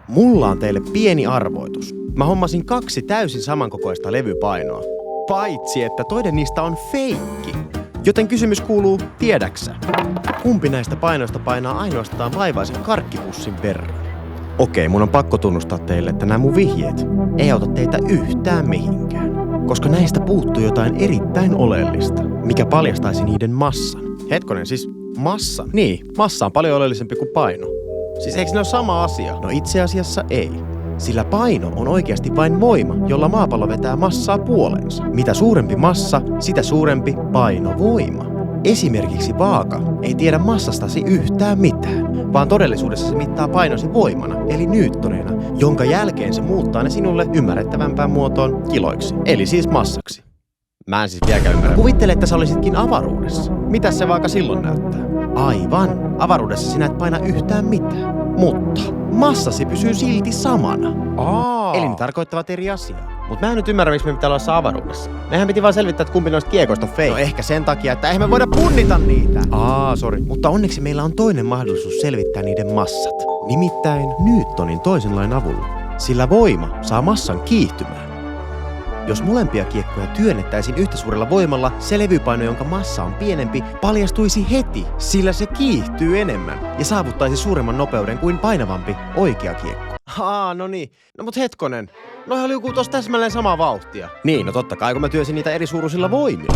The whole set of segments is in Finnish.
Mulla on teille pieni arvoitus. Mä hommasin 2 täysin samankokoista levypainoa. Paitsi, että toinen niistä on feikki. Joten kysymys kuuluu, tiedäksä? Kumpi näistä painoista painaa ainoastaan vaivaisen karkkipussin verran? Okei, mun on pakko tunnustaa teille, että nämä mun vihjeet ei auta teitä yhtään mihinkään. Koska näistä puuttuu jotain erittäin oleellista, mikä paljastaisi niiden massan. Hetkonen, siis massa? Niin, massa on paljon oleellisempi kuin paino. Siis eikö ne ole sama asia? No itse asiassa ei. Sillä paino on oikeasti vain voima, jolla maapallo vetää massaa puoleensa. Mitä suurempi massa, sitä suurempi painovoima. Esimerkiksi vaaka ei tiedä massastasi yhtään mitään, vaan todellisuudessa se mittaa painosi voimana, eli newtoneina, jonka jälkeen se muuttaa ne sinulle ymmärrettävämpään muotoon kiloiksi, eli siis massaksi. Mä en siis vieläkään ymmärrä. Kuvittele, että sä olisitkin avaruudessa. Mitäs se vaaka silloin näyttää? Aivan, avaruudessa sinä et paina yhtään mitään. Mutta massasi pysyy silti samana. Eli ne tarkoittavat eri asiaa. Mut mä en nyt ymmärrä, miksi me pitää olla avaruudessa. Mehän piti vaan selvittää, että kumpi noista kiekoista on fake. No ehkä sen takia, että eihän me voida punnita niitä. Sori. Mutta onneksi meillä on toinen mahdollisuus selvittää niiden massat. Nimittäin Newtonin toisen lain avulla. Sillä voima saa massan kiihtymään. Jos molempia kiekkoja työnnettäisiin yhtä suurella voimalla, se levypaino, jonka massa on pienempi, paljastuisi heti, sillä se kiihtyy enemmän ja saavuttaisi suuremman nopeuden kuin painavampi oikea kiekko. No niin. No mut hetkonen. Noihan oli joku tossa täsmälleen samaa vauhtia. Niin, no totta kai, kun mä työnsin niitä eri suuruisilla voimilla.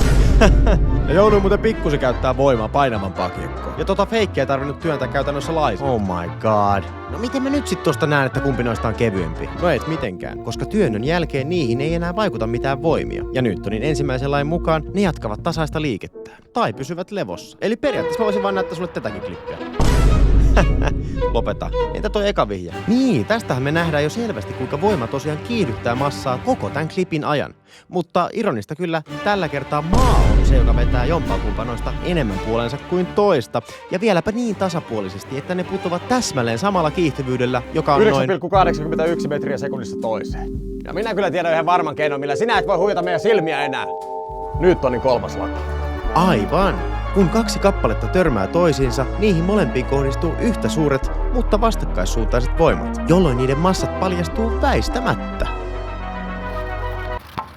Ja jouduin muuten pikkusen käyttää voimaa painavampaa kiekkoa. Ja feikkiä ei tarvinnut työntää käytännössä laisin. Oh my god. No miten mä nyt sit tosta näen, että kumpi noista on kevyempi? No et mitenkään, koska työnnön jälkeen niihin ei enää vaikuta mitään voimia. Ja Newtonin ensimmäisen lain mukaan ne jatkavat tasaista liikettään. Tai pysyvät levossa. Eli periaatteessa mä voisin vaan näyttää sulle tätäkin klippiä. Lopeta. Entä toi eka vihje? Niin, tästähän me nähdään jo selvästi, kuinka voima tosiaan kiihdyttää massaa koko tämän klipin ajan. Mutta ironista kyllä, tällä kertaa maa on se, joka vetää jompaakumpaa noista enemmän puolensa kuin toista. Ja vieläpä niin tasapuolisesti, että ne putoavat täsmälleen samalla kiihtyvyydellä, joka on 9,81 metriä sekunnissa toiseen. Ja minä kyllä tiedän yhden varman keinon, millä sinä et voi huijata meidän silmiä enää. Newtonin 3. laki. Aivan. Kun 2 kappaletta törmää toisiinsa, niihin molempiin kohdistuu yhtä suuret, mutta vastakkaissuuntaiset voimat, jolloin niiden massat paljastuu väistämättä.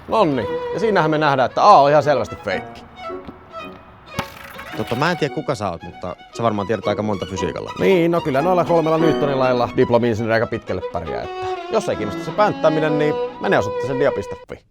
Nonni, ja siinähän me nähdään, että A on ihan selvästi feikki. Mä en tiedä kuka sä oot, mutta sä varmaan tiedät aika monta fysiikalla. Niin, no kyllä noilla 3 Newtonin lailla diplomi-insinööri aika pitkälle pärjää, että jos ei kiinnosta se pänttääminen, niin mene osoitteeseen dia.fi.